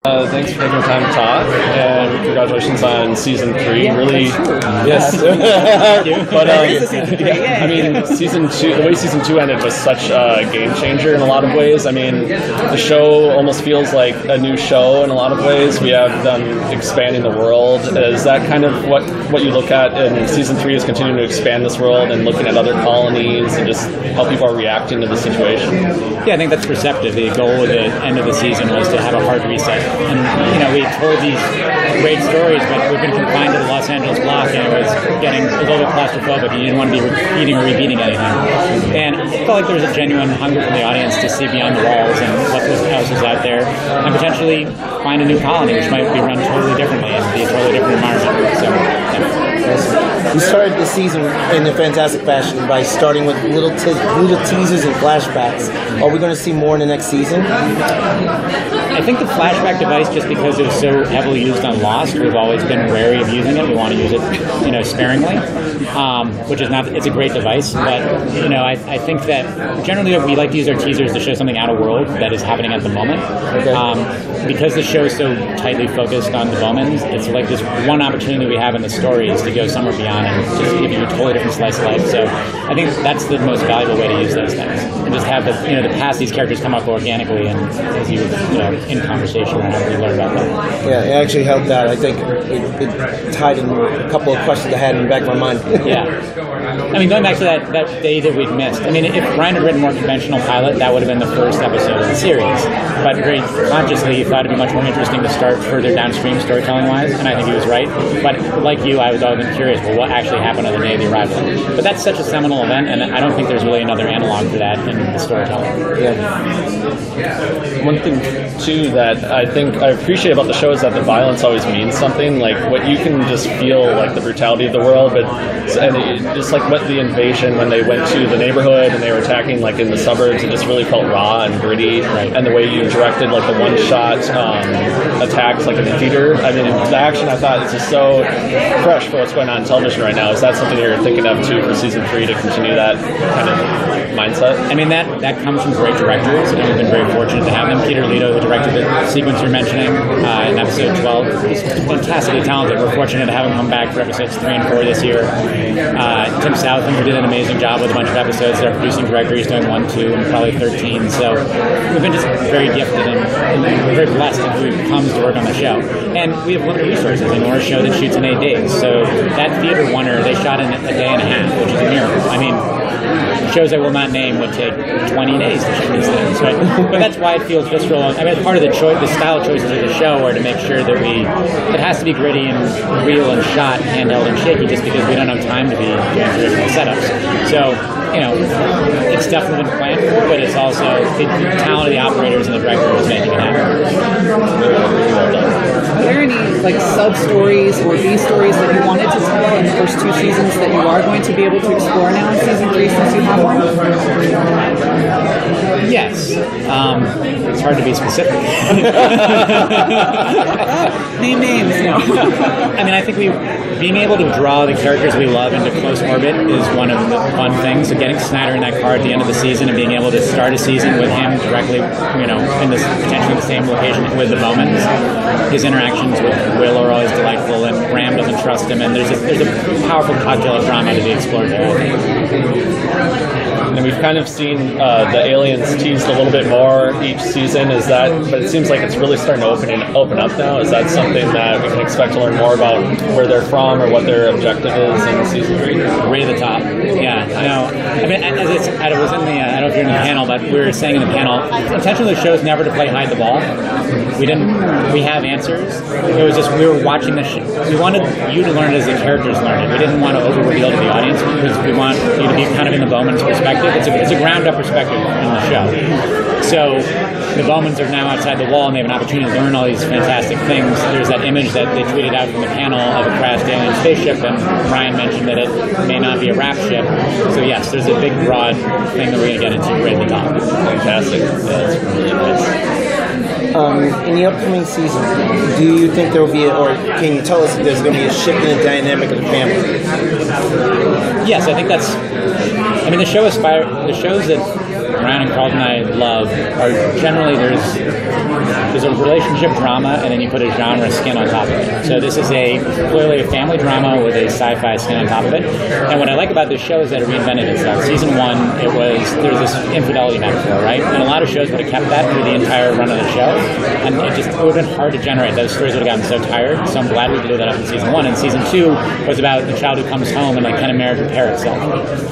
Thanks for taking the time to talk, and congratulations on season 3. Really, yes. But I mean, season 2. The way season 2 ended was such a game changer in a lot of ways. I mean, the show almost feels like a new show in a lot of ways. We have them expanding the world. Is that kind of what you look at in season 3? Is continuing to expand this world and looking at other colonies and just how people are reacting to the situation? Yeah, I think that's perceptive. The goal at the end of the season was to have a hard reset. And, we told these great stories, but we've been confined to the Los Angeles block, and it was getting a little bit claustrophobic, and you didn't want to be repeating or repeating anything. And I felt like there was a genuine hunger from the audience to see beyond the walls and what else was out there, and potentially find a new colony, which might be run totally differently and be a totally different environment. So, yeah. You started the season in a fantastic fashion by starting with little teasers and flashbacks. Are we going to see more in the next season? I think the flashback device, just because it was so heavily used on Lost, we've always been wary of using it. We want to use it, sparingly, which is not. It's a great device, but I think that generally we like to use our teasers to show something out of world that is happening at the moment. Okay. Because the show is so tightly focused on the Bowmans, it's like this one opportunity we have in the story is to go somewhere beyond and just give you a totally different slice of life. So I think that's the most valuable way to use those things, and just have the past these characters come up organically and as you in conversation and have you learn about them. Yeah, it actually helped out. I think it tied in a couple of questions I had in the back of my mind. Yeah. I mean, going back to that day that we'd missed, I mean, if Ryan had written a more conventional pilot, that would have been the first episode of the series. But very consciously, he thought it'd be much more interesting to start further downstream storytelling-wise, and I think he was right. But like you, I was always curious, well, what actually happened on the day of the arrival? But that's such a seminal event, and I don't think there's really another analog for that in the storytelling. Yeah. One thing, too, that I think I appreciate about the show is that the violence always means something. Like, what you can just feel, like, the brutality of the world, just like what the invasion, when they went to the neighborhood and they were attacking, like, in the suburbs, it just really felt raw and gritty. Right. And the way you directed, like, the one-shot attacks, like, in the theater. I mean, the action, I thought, is just so fresh for what's going on in television right now. Is that something you're thinking of, too, for season 3 to continue that kind of mindset? I mean, that comes from great directors, and we've been very fortunate to have them. Peter Lito, who directed the sequence you're mentioning in episode 12, he's fantastically talented. We're fortunate to have him come back for episodes 3 and 4 this year. Tim Southam, who did an amazing job with a bunch of episodes. Our producing director, he's doing 1, 2, and probably 13. So we've been just very gifted and very blessed in who comes to work on the show. And we have limited resources. And we're a show that shoots in 8 days. So that theater wonder, they shot in a day and a half, which is a miracle. I mean, shows I will not name would take 20 days to shoot these things, right? But that's why it feels visceral. I mean, part of the style choices of the show are to make sure that it has to be gritty and real and shot, handheld and shaky, just because we don't have time to be doing traditional setups. So, it's definitely been planned for, but it's also the talent of the operators and the director is making it happen. Are there any sub-stories or B-stories that you wanted to tell in the first 2 seasons that you are going to be able to explore now in season 3 since you have one? Yes. It's hard to be specific. Name names. No. I mean, I think being able to draw the characters we love into close orbit is one of the fun things. So getting Snyder in that car at the end of the season and being able to start a season with him directly, in this potentially the same location with the Bowmans. His interactions with Will are always delightful, and Graham doesn't trust him, and there's a powerful cocktail of drama to be explored there, I think. And we've kind of seen the aliens teased a little bit more each season. But it seems like it's really starting to open up now. Is that something that we can expect to learn more about where they're from or what their objective is in season 3? Right at the top. Yeah, I know. I mean, I was in the, I don't know if you're in the panel, but we were saying in the panel, the intention of the show is never to play hide the ball. We have answers. It was just, we were watching the show. We wanted you to learn it as the characters learn it. We didn't want to over-reveal to the audience because we want you to be kind of in the Bowman's perspective. It's a ground-up perspective in the show. So the Bowmans are now outside the wall and they have an opportunity to learn all these fantastic things. There's that image that they tweeted out from the panel of a crashed alien spaceship, and Ryan mentioned that it may not be a raft ship. So yes, there's a big, broad thing that we're going to get into right at the top. Fantastic. That's really nice. In the upcoming season, do you think there will be, or can you tell us if there's going to be a shift in the dynamic of the family? Yes, I think that's. I mean, the shows that Ryan and Carlton and I love are generally there's a relationship drama, and then you put a genre spin on top of it. So this is clearly a family drama with a sci-fi spin on top of it. And what I like about this show is that it reinvented itself. Season 1, there's this infidelity metaphor, right? And a lot of shows would have kept that through the entire run of the show, and it would have been hard to generate. Those stories would have gotten so tired. So I'm glad we blew that up in Season 1. And Season 2 was about the child who comes home and can a marriage repair itself.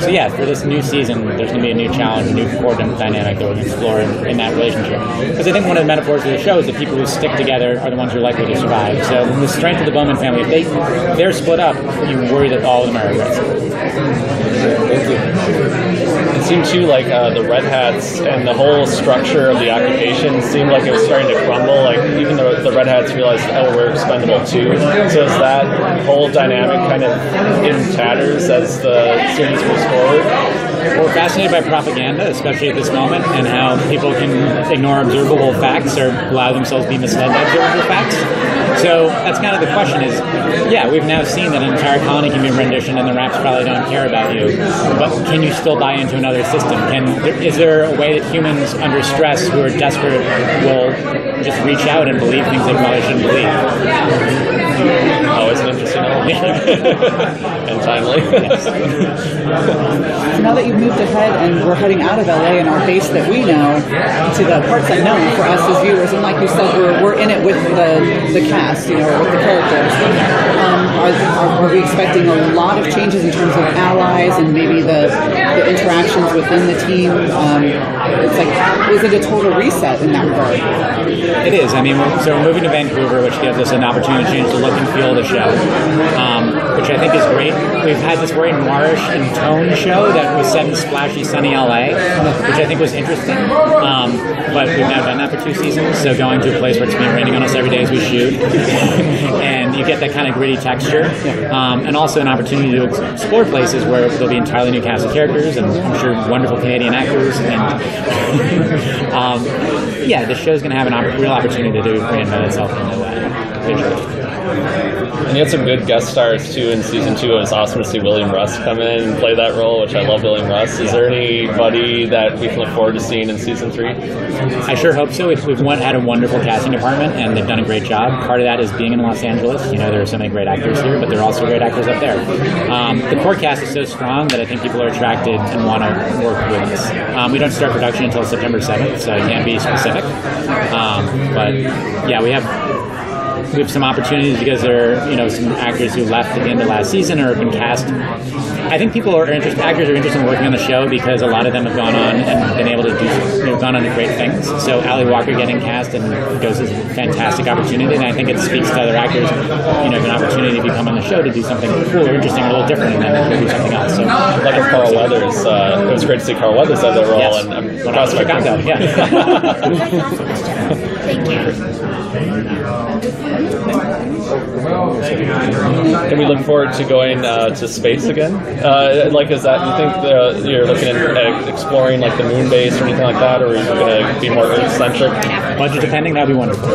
So yeah, for this new season, there's going to be a new challenge, a new core dynamic that we're going to explore in that relationship. Because I think one of the metaphors of the show is that people who stick together are the ones who are likely to survive. So the strength of the Bowman family, if they're split up, you worry that all of them are at risk. Thank you. It seemed too like the Red Hats and the whole structure of the occupation seemed like it was starting to crumble. Like even the Red Hats realized, oh, we're expendable too. So is that whole dynamic kind of in tatters as the series moves forward? We're fascinated by propaganda, especially at this moment, and how people can ignore observable facts or allow themselves to be misled by observable facts. So that's kind of the question is, yeah, we've now seen that an entire colony can be renditioned and the Raps probably don't care about you, but can you still buy into another system? Is there a way that humans under stress who are desperate will just reach out and believe things they probably shouldn't believe? Always an interesting element. And timely. So now that you've moved ahead and we're heading out of LA and our base that we know to the parts unknown for us as viewers, and like you said, we're in it with the cast, with the characters. Are we expecting a lot of changes in terms of allies and maybe the interactions within the team? It's like, is it a total reset in that regard? It is. I mean, we're moving to Vancouver, which gives us an opportunity to change the look and feel of the show, which I think is great. We've had this very noirish and tone show that was set in splashy, sunny LA, which I think was interesting. But we've now done that for 2 seasons, so going to a place where it's been raining on us every day as we shoot, and you get that kind of gritty texture, and also an opportunity to explore places where there'll be entirely new cast of characters, and I'm sure wonderful Canadian actors, and yeah, the show's going to have a real opportunity to reinvent itself into that visually. And you had some good guest stars too in Season 2. It was awesome to see William Russ come in and play that role, which I love William Russ. Is there anybody that we can look forward to seeing in Season 3? I sure hope so. We've had a wonderful casting department, and they've done a great job. Part of that is being in Los Angeles. There are so many great actors here, but there are also great actors up there. The core cast is so strong that I think people are attracted and want to work with us. We don't start production until September 7th, so I can't be specific. But yeah, we have some opportunities because there are some actors who left at the end of last season or have been cast. I think actors are interested in working on the show because a lot of them have gone on and been able to gone on to great things. So Ali Walker getting cast and goes is a fantastic opportunity, and I think it speaks to other actors, an opportunity to become on the show to do something cool or interesting or a little different and then do something else. So, like Carl Weathers, it was great to see Carl Weathers have that role, yes. And I'm across my Chicago, yeah. Thank you. Can we look forward to going to space again? Is that, you think you're looking at exploring the moon base or anything like that, or are you going to be more Earth-centric? Budget depending, that'd be wonderful.